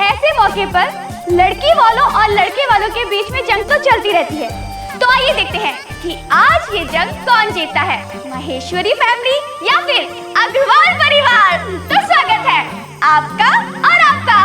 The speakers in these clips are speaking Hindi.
ऐसे मौके पर लड़की वालों और लड़के वालों के बीच में जंग तो चलती रहती है। तो आइए देखते हैं कि आज ये जंग कौन जीतता है, महेश्वरी फैमिली या फिर अग्रवाल परिवार। तो स्वागत है आपका और आपका।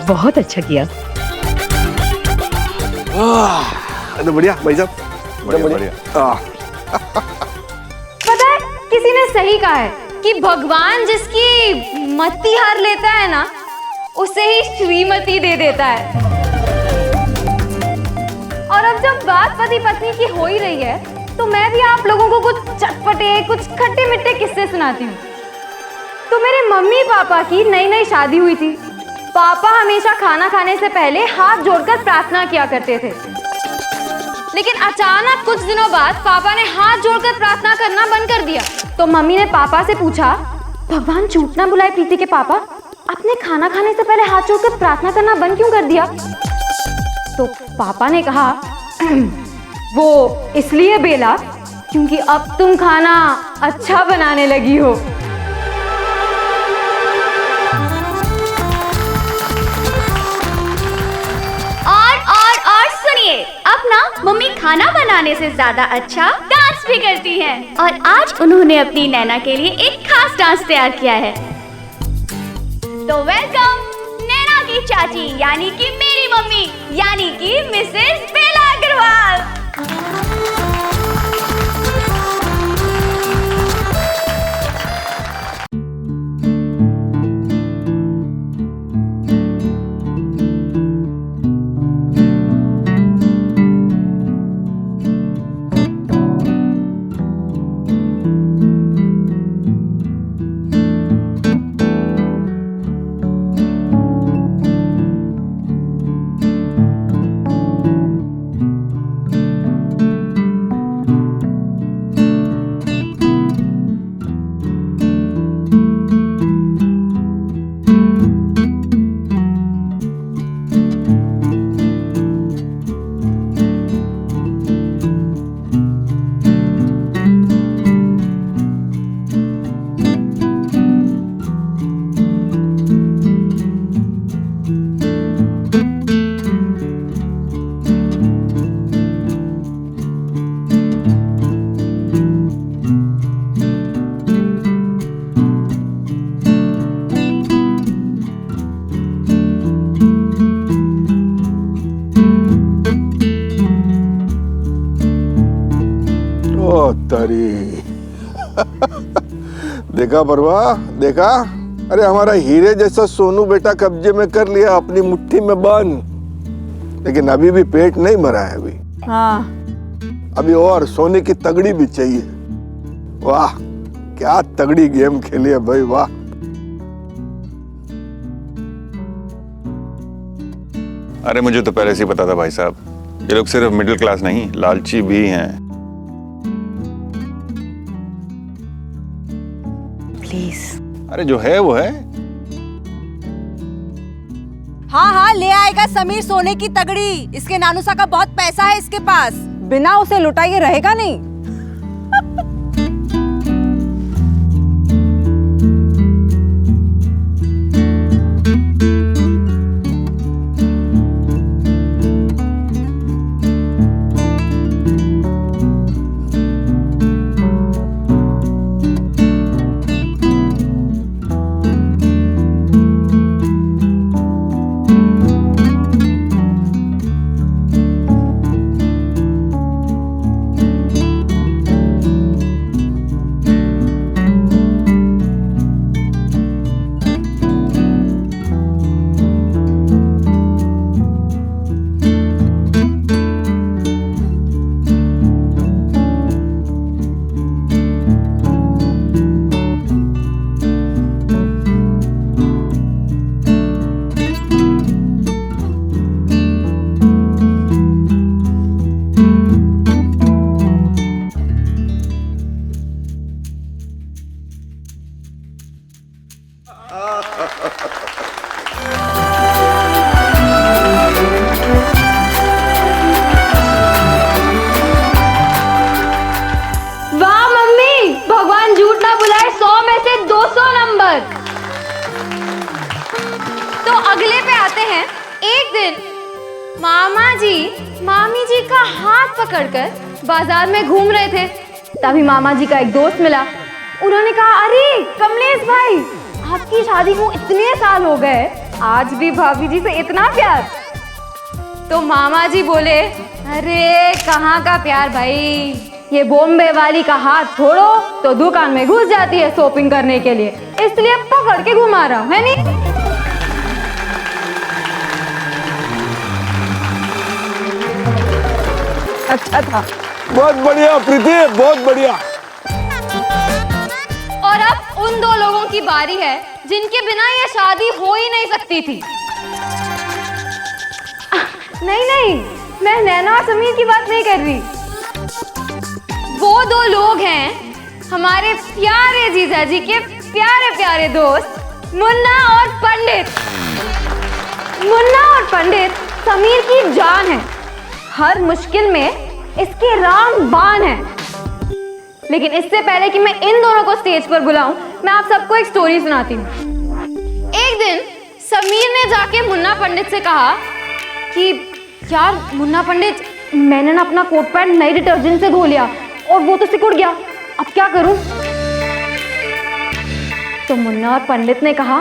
बहुत अच्छा किया। बढ़िया भाई साहब, बढ़िया। पता है, किसी ने सही कहा है कि भगवान जिसकी मति हार लेता है ना, उसे ही श्रीमती दे देता है। और अब जब बात पति पत्नी की हो ही रही है, तो मैं भी आप लोगों को कुछ चटपटे, कुछ खट्टे मिट्टे किस्से सुनाती हूँ। तो मेरे मम्मी पापा की नई नई शादी हुई थी। पापा हमेशा खाना खाने से पहले हाथ जोड़कर प्रार्थना किया करते थे, लेकिन अचानक कुछ दिनों बाद पापा ने हाथ जोड़कर प्रार्थना करना बंद कर दिया। तो मम्मी ने पापा से पूछा, भगवान झूठ ना बुलाए प्रीति के पापा, आपने खाना खाने से पहले हाथ जोड़कर प्रार्थना करना बंद क्यों कर दिया? तो पापा ने कहा, वो इसलिए बेला क्योंकि अब तुम खाना अच्छा बनाने लगी हो। और सुनिए, अब ना मम्मी खाना बनाने से ज्यादा अच्छा डांस भी करती हैं। और आज उन्होंने अपनी नैना के लिए एक खास डांस तैयार किया है। तो वेलकम नैना की चाची, यानी कि मेरी मम्मी, यानी कि मिसेस बेला अग्रवाल। ओ तरी देखा परवा, देखा? अरे हमारा हीरे जैसा सोनू बेटा कब्जे में कर लिया, अपनी मुट्ठी में बंद। लेकिन अभी भी पेट नहीं भरा है अभी। हाँ। अभी और सोने की तगड़ी भी चाहिए। वाह, क्या तगड़ी गेम खेली है भाई, वाह। अरे मुझे तो पहले से ही पता था भाई साहब, ये लोग सिर्फ मिडिल क्लास नहीं, लालची भी हैं। प्लीज। अरे जो है वो है। हाँ हाँ, ले आएगा समीर सोने की तगड़ी। इसके नानुसा का बहुत पैसा है इसके पास, बिना उसे लुटाए रहेगा नहीं। वाह मम्मी, भगवान झूठ ना बुलाए, 100 में से 200 नंबर। तो अगले पे आते हैं। एक दिन मामा जी मामी जी का हाथ पकड़कर बाजार में घूम रहे थे, तभी मामा जी का एक दोस्त मिला। उन्होंने कहा, अरे कमलेश भाई, आपकी शादी को इतने साल हो गए, आज भी भाभी जी से इतना प्यार। तो मामा जी बोले, अरे कहाँ का प्यार भाई, ये बॉम्बे वाली का हाथ छोड़ो तो दुकान में घुस जाती है शॉपिंग करने के लिए, इसलिए पकड़ के घुमा रहा हूं, है नहीं? अच्छा था। बहुत बढ़िया प्रीति, बहुत बढ़िया। और अब उन दो लोगों की बारी है जिनके बिना ये शादी हो ही नहीं सकती थी। नहीं नहीं, मैं नैना और समीर की बात नहीं कर रही। वो दो लोग हैं हमारे प्यारे जीजा जी के प्यारे प्यारे दोस्त मुन्ना और पंडित। मुन्ना और पंडित समीर की जान है, हर मुश्किल में इसके रामबाण है। लेकिन इससे पहले कि मैं इन दोनों को स्टेज पर बुलाऊं, मैं आप सबको एक स्टोरी सुनाती हूँ। एक दिन समीर ने जाके मुन्ना पंडित से कहा कि यार मुन्ना पंडित, मैंने ना अपना कोट पैंट नई डिटर्जेंट से धो लिया और वो तो सिकुड़ गया, अब क्या करूं? तो मुन्ना और पंडित ने कहा,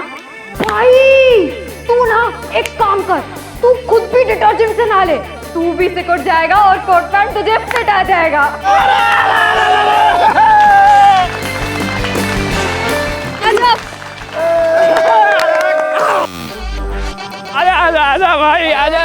भाई तू ना एक काम कर, तू खुद भी डिटर्जेंट से नहा ले, तू भी सिकुड़ जाएगा और कोट पैंट तुझे फिट आ जाएगा। आजा भाई, आजा।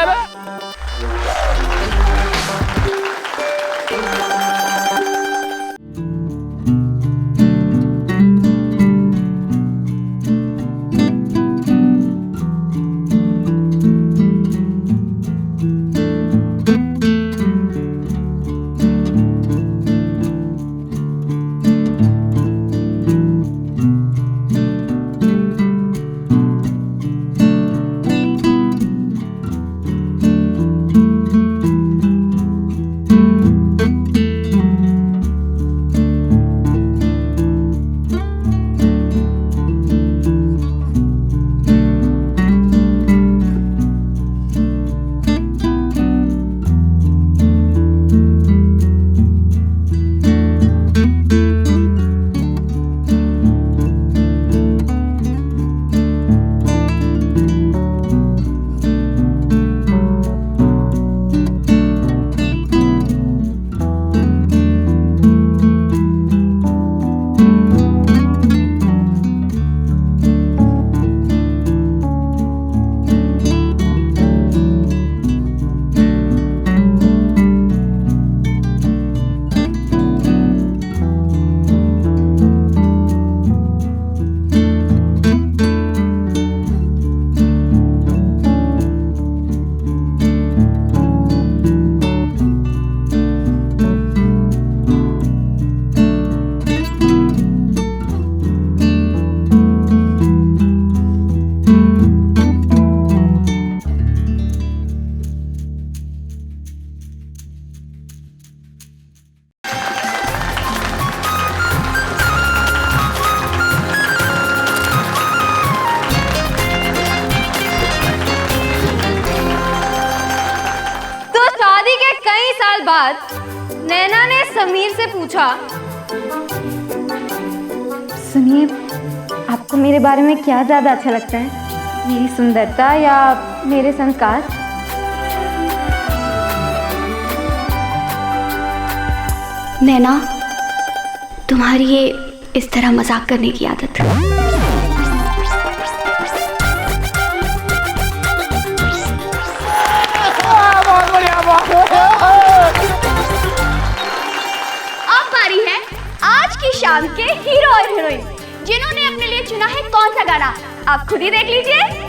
नैना ने समीर से पूछा, सुनिए, आपको मेरे बारे में क्या ज्यादा अच्छा लगता है, मेरी सुंदरता या मेरे संस्कार? नैना, तुम्हारी ये इस तरह मजाक करने की आदत। बहुत बढ़िया। अब बारी है आज की शाम के हीरो और हीरोइन, जिन्होंने अपने लिए चुना है कौन सा गाना, आप खुद ही देख लीजिए।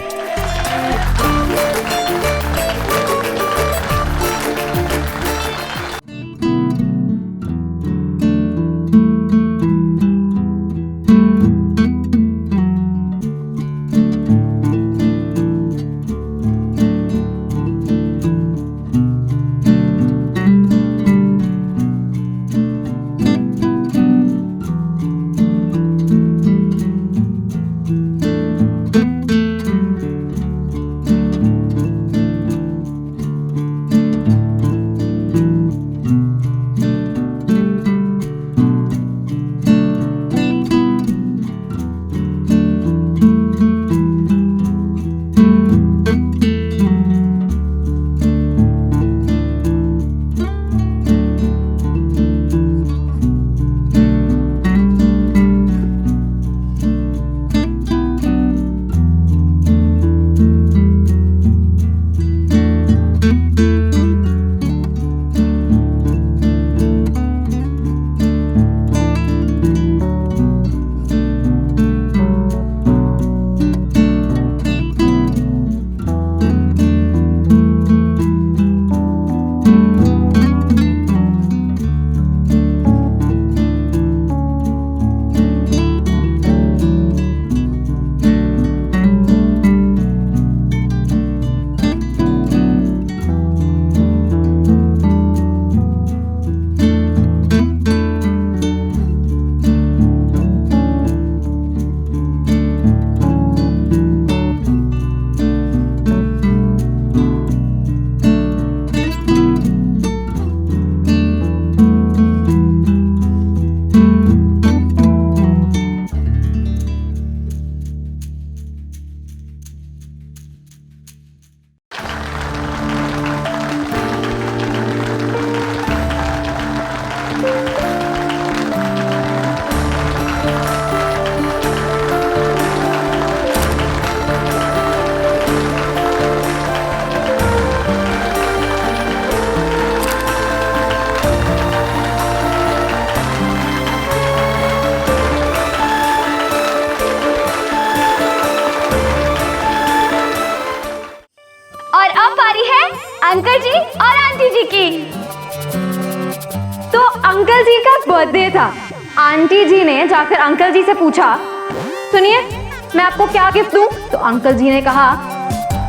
अंकल जी और आंटी जी की। तो अंकल जी का बर्थडे था। आंटी जी ने जाकर अंकल जी से पूछा, सुनिए मैं आपको क्या गिफ्ट दूं? तो अंकल जी ने कहा,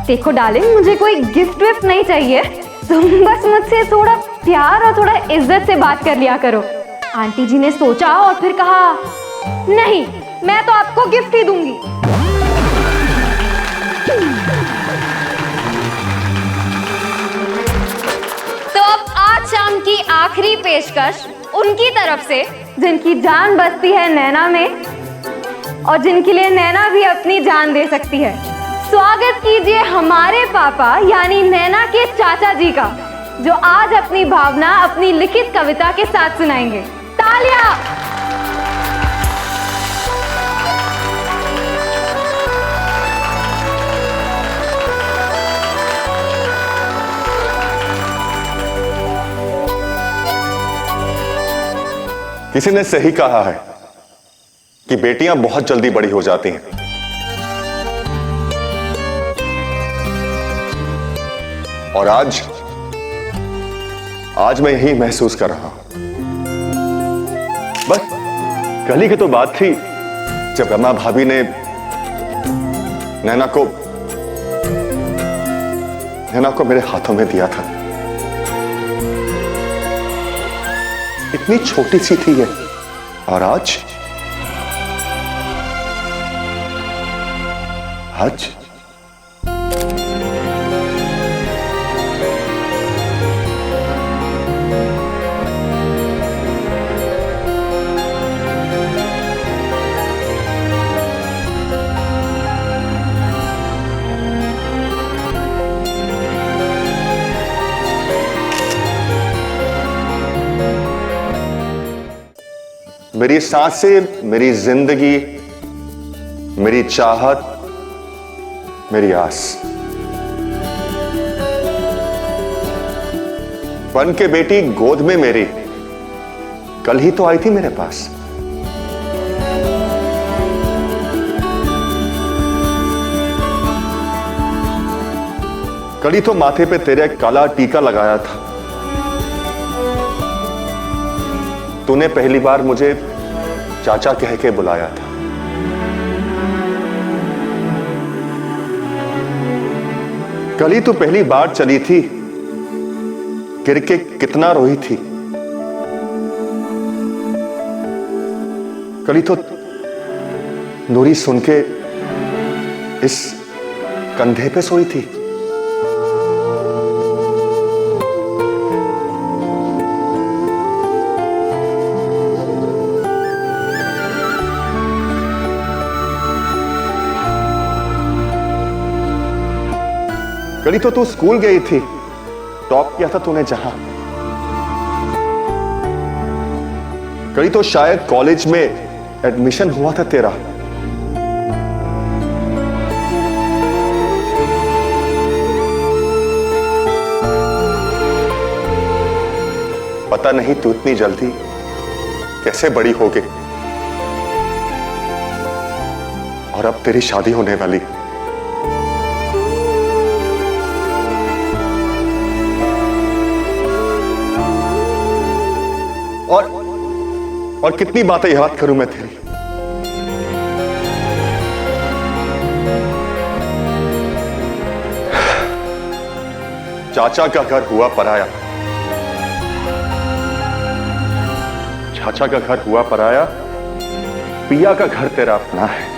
देखो डार्लिंग, मुझे कोई गिफ्ट विफ्ट नहीं चाहिए, तुम बस मुझसे थोड़ा प्यार और थोड़ा इज्जत से बात कर लिया करो। आंटी जी ने सोचा और फिर कहा, नहीं, मैं तो आपको गिफ्ट ही दूंगी। तो अब आज शाम की आखिरी पेशकश उनकी तरफ से जिनकी जान बसती है नैना में और जिनके लिए नैना भी अपनी जान दे सकती है। स्वागत कीजिए हमारे पापा यानी नैना के चाचा जी का, जो आज अपनी भावना अपनी लिखित कविता के साथ सुनाएंगे। तालियां। किसी ने सही कहा है कि बेटियां बहुत जल्दी बड़ी हो जाती हैं। और आज मैं यही महसूस कर रहा हूं। बस कल ही की तो बात थी जब रमा भाभी ने नैना को मेरे हाथों में दिया था। इतनी छोटी सी थी ये, और आज मेरी सांसें, मेरी जिंदगी, मेरी चाहत, मेरी आस। बन के बेटी गोद में मेरी कल ही तो आई थी मेरे पास। कल ही तो माथे पे तेरे काला टीका लगाया था। तूने पहली बार मुझे चाचा कह के बुलाया था। कल ही तो पहली बार चली थी, गिर के कितना रोई थी। कल ही तो नूरी सुन के इस कंधे पे सोई थी। कल ही तो तू स्कूल गई थी, टॉप किया था तूने जहां। कल ही तो शायद कॉलेज में एडमिशन हुआ था तेरा। पता नहीं तू इतनी जल्दी कैसे बड़ी हो गई, और अब तेरी शादी होने वाली। और कितनी बातें याद करूं मैं तेरी। चाचा का घर हुआ पराया, चाचा का घर हुआ पराया, पिया का घर तेरा अपना है।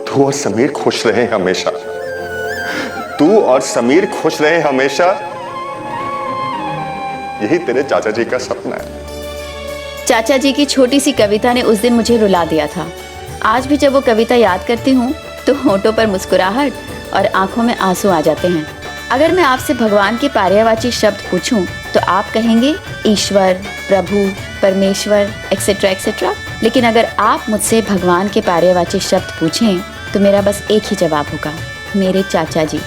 तू और समीर खुश रहे हमेशा, तू और समीर खुश रहे हमेशा, यही तेरे चाचा जी का सपना है। चाचा जी की छोटी सी कविता ने उस दिन मुझे रुला दिया था। आज भी जब वो कविता याद करती हूँ तो होठों पर मुस्कुराहट और आंखों में आंसू आ जाते हैं। अगर मैं आपसे भगवान के पर्यायवाची शब्द पूछूं तो आप कहेंगे ईश्वर, प्रभु, परमेश्वर, एक्सेट्रा एक्सेट्रा। लेकिन अगर आप मुझसे भगवान के पर्यायवाची शब्द पूछें तो मेरा बस एक ही जवाब होगा, मेरे चाचा जी।